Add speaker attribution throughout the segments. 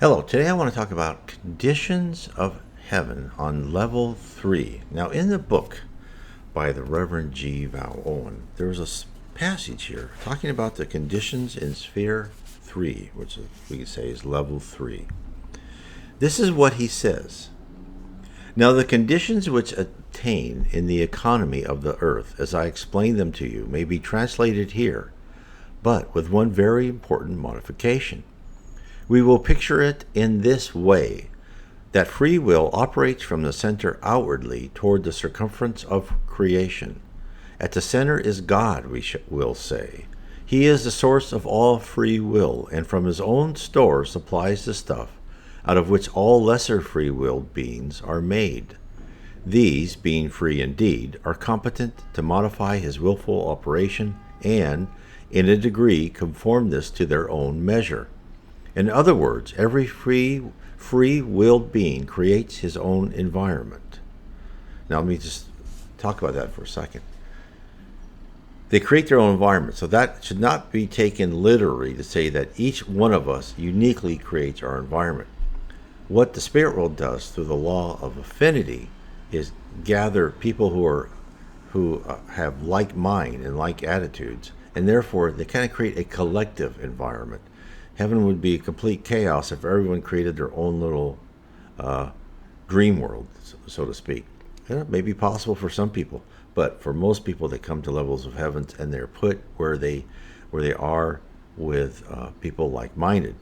Speaker 1: Hello, today I want to talk about conditions of heaven on level 3. Now, in the book by the Reverend Vale Owen, there's passage here talking about the conditions in sphere 3, which we could say is level 3. This is what he says. Now, the conditions which attain in the economy of the earth, as I explain them to you, may be translated here, but with one very important modification. We will picture it in this way, that free will operates from the center outwardly toward the circumference of creation. At the center is God, we will say. He is the source of all free will, and from his own store supplies the stuff out of which all lesser free-willed beings are made. These, being free indeed, are competent to modify his willful operation and, in a degree, conform this to their own measure. In other words, every free-willed being creates his own environment. Now, let me just talk about that for a second. They create their own environment, so that should not be taken literally to say that each one of us uniquely creates our environment. What the spirit world does through the law of affinity is gather people who have like mind and like attitudes, and therefore they kind of create a collective environment. Heaven would be complete chaos if everyone created their own little dream world, so to speak. It may be possible for some people, but for most people, they come to levels of heaven and they're put where they are with people like-minded.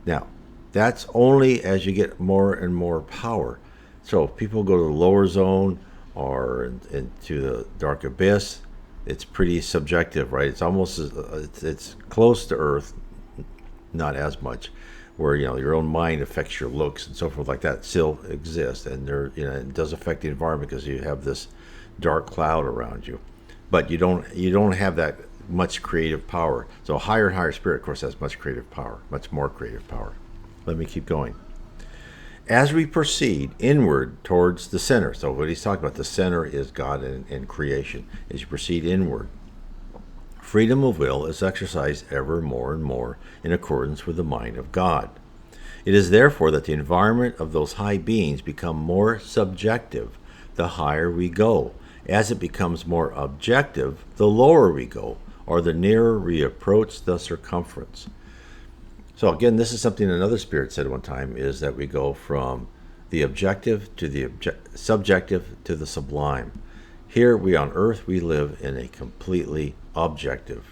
Speaker 1: Now, that's only as you get more and more power. So if people go to the lower zone or into the dark abyss, it's pretty subjective, right? It's almost it's close to Earth, not as much, where your own mind affects your looks and so forth like that still exists, and it does affect the environment because you have this dark cloud around you, but you don't have that much creative power. So higher and higher spirit, of course, has much creative power, much more creative power. Let me keep going. As we proceed inward towards the center, so what he's talking about, the center is God and creation. As you proceed inward, freedom of will is exercised ever more and more in accordance with the mind of God. It is therefore that the environment of those high beings become more subjective the higher we go. As it becomes more objective, the lower we go, or the nearer we approach the circumference. So again, this is something another spirit said one time, is that we go from the objective to the subjective to the sublime. Here we on earth, we live in a completely objective,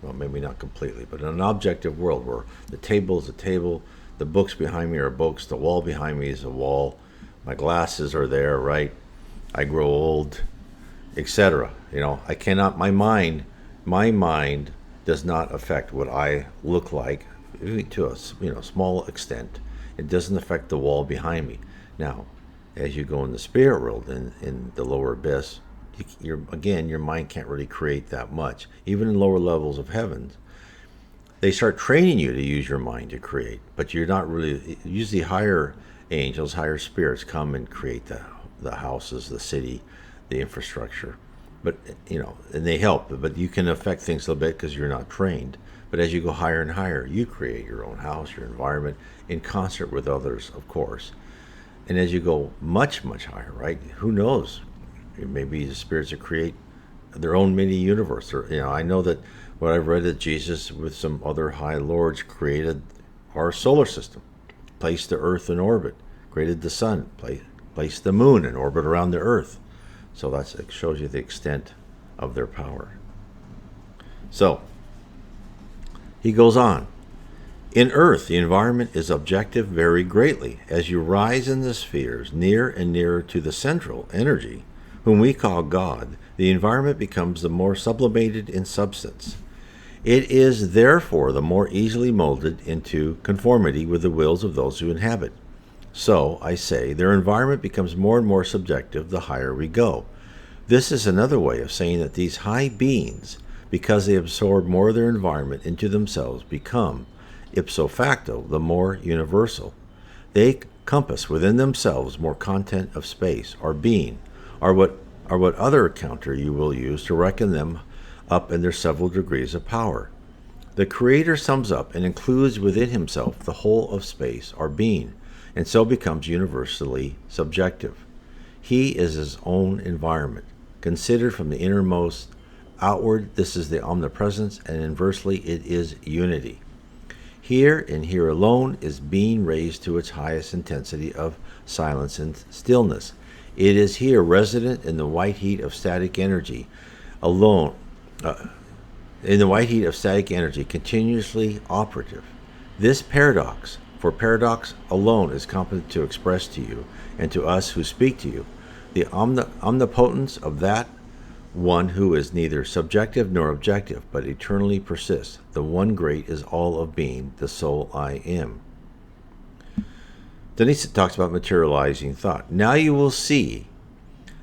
Speaker 1: well, maybe not completely, but an objective world where the table is a table, the books behind me are books, the wall behind me is a wall, my glasses are there, right? I grow old, etc. I cannot, my mind does not affect what I look like to a small extent. It doesn't affect the wall behind me. Now, as you go in the spirit world, in the lower abyss, your mind can't really create that much. Even in lower levels of heaven, they start training you to use your mind to create, but you're not really. Usually higher angels, higher spirits come and create the houses, the city, the infrastructure. But, and they help, but you can affect things a little bit because you're not trained. But as you go higher and higher, you create your own house, your environment, in concert with others, of course. And as you go much, much higher, right? Who knows? Maybe the spirits will create their own mini universe. Or, I know that what I've read, that Jesus, with some other high lords, created our solar system, placed the Earth in orbit, created the sun, placed the moon in orbit around the Earth. So it shows you the extent of their power. So he goes on. In Earth, the environment is objective very greatly. As you rise in the spheres near and nearer to the central energy, whom we call God, the environment becomes the more sublimated in substance. It is therefore the more easily molded into conformity with the wills of those who inhabit. So, I say, their environment becomes more and more subjective the higher we go. This is another way of saying that these high beings, because they absorb more of their environment into themselves, become, ipso facto, the more universal. They compass within themselves more content of space, or being, or what other counter you will use to reckon them up in their several degrees of power. The Creator sums up and includes within himself the whole of space or being, and so becomes universally subjective. He is his own environment. Considered from the innermost outward, this is the omnipresence, and inversely, it is unity. Here and here alone is being raised to its highest intensity of silence and stillness. It is here resident in the white heat of static energy, alone, in the white heat of static energy, continuously operative. This paradox, for paradox alone is competent to express to you and to us who speak to you the omnipotence of that one who is neither subjective nor objective, but eternally persists. The one great is all of being, the soul I am. Then he talks about materializing thought. Now you will see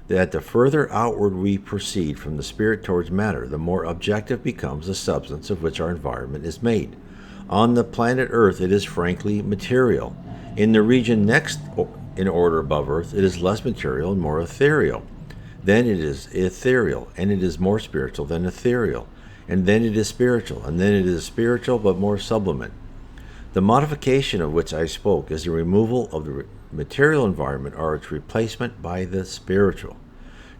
Speaker 1: that the further outward we proceed from the spirit towards matter, the more objective becomes the substance of which our environment is made. On the planet Earth, it is frankly material. In the region next in order above Earth, it is less material and more ethereal. Then it is ethereal, and it is more spiritual than ethereal. And then it is spiritual, and then it is spiritual but more sublimate. The modification of which I spoke is the removal of the material environment or its replacement by the spiritual.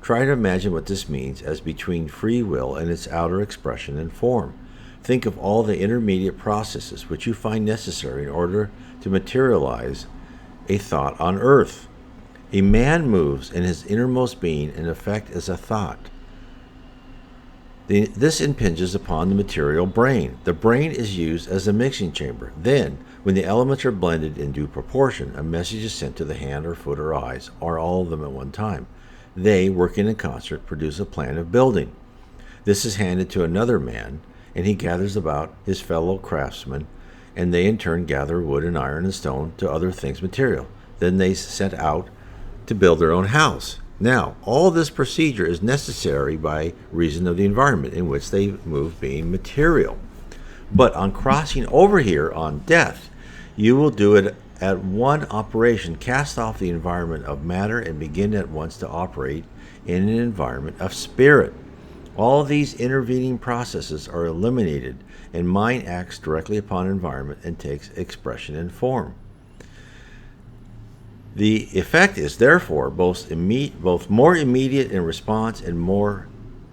Speaker 1: Try to imagine what this means as between free will and its outer expression and form. Think of all the intermediate processes which you find necessary in order to materialize a thought on earth. A man moves in his innermost being, in effect, as a thought. This impinges upon the material brain. The brain is used as a mixing chamber. Then, when the elements are blended in due proportion, a message is sent to the hand or foot or eyes, or all of them at one time. They, working in concert, produce a plan of building. This is handed to another man, and he gathers about his fellow craftsmen, and they in turn gather wood and iron and stone to other things material. Then they set out to build their own house. Now, all this procedure is necessary by reason of the environment in which they move being material. But on crossing over here on death, you will do it at one operation, cast off the environment of matter and begin at once to operate in an environment of spirit. All these intervening processes are eliminated, and mind acts directly upon environment and takes expression and form. The effect is therefore both more immediate in response and more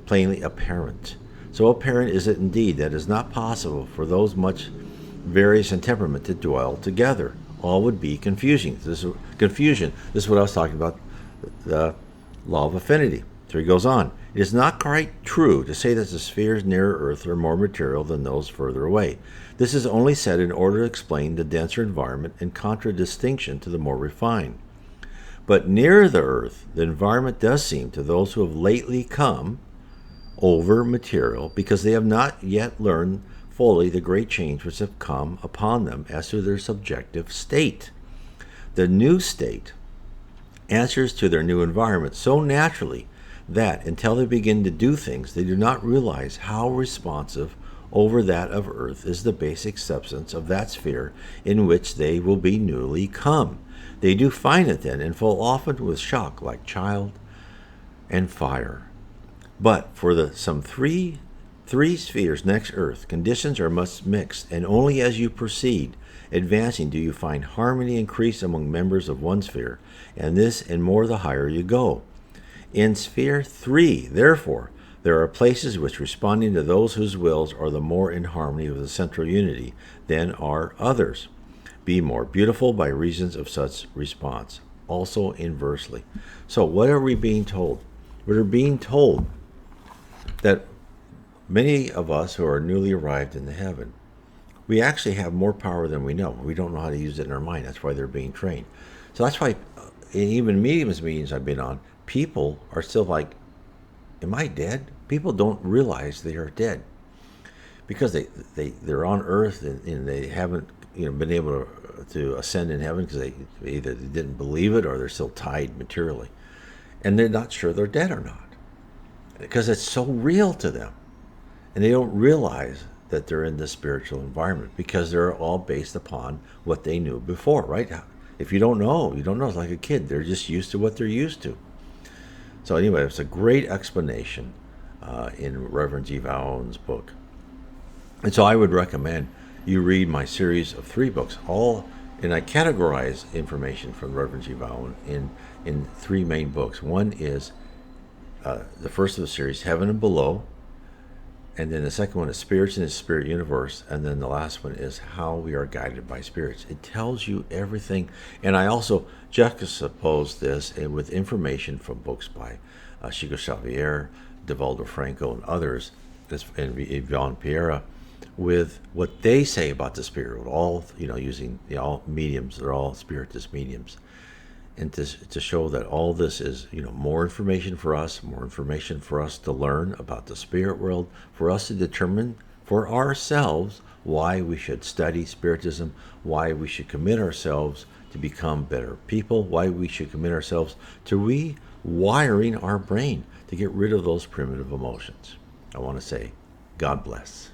Speaker 1: plainly apparent. So apparent is it indeed that it is not possible for those much various in temperament to dwell together. All would be confusing. This is what I was talking about, the law of affinity. So he goes on. It is not quite true to say that the spheres nearer Earth are more material than those further away. This is only said in order to explain the denser environment in contradistinction to the more refined. But nearer the Earth, the environment does seem to those who have lately come over material because they have not yet learned fully the great change which have come upon them as to their subjective state. The new state answers to their new environment so naturally that until they begin to do things, they do not realize how responsive over that of Earth is the basic substance of that sphere in which they will be newly come. They do find it then, and fall often with shock like child and fire. But for the some three spheres next Earth, conditions are much mixed, and only as you proceed, advancing, do you find harmony increase among members of one sphere, and this and more the higher you go. In sphere 3, therefore, there are places which, responding to those whose wills are the more in harmony with the central unity, than are others, be more beautiful by reasons of such response. Also inversely. So what are we being told? We're being told that many of us who are newly arrived in the heaven, we actually have more power than we know. We don't know how to use it in our mind. That's why they're being trained. So that's why in even mediums meetings I've been on, people are still like, am I dead? People don't realize they are dead because they're on earth and they haven't been able to ascend in heaven because they either didn't believe it or they're still tied materially. And they're not sure they're dead or not because it's so real to them. And they don't realize that they're in the spiritual environment because they're all based upon what they knew before, right? If you don't know, you don't know. It's like a kid. They're just used to what they're used to. So anyway, it's a great explanation in Reverend G. Vale Owen's book. And so I would recommend you read my series of 3 books, all, and I categorize information from Reverend G. Vale in 3 main books. One is the first of the series, Heaven and Below, and then the second one is Spirits in the Spirit Universe, and then the last one is How We Are Guided by Spirits. It tells you everything, and I also juxtapose this with information from books by Chico Xavier, Divaldo Franco, and others, and Yvonne Pereira, with what they say about the spirit world. All using all mediums, they're all spiritist mediums, and to show that all this is more information for us to learn about the spirit world, for us to determine for ourselves why we should study spiritism, why we should commit ourselves to become better people, why we should commit ourselves to rewiring our brain to get rid of those primitive emotions. I want to say God bless.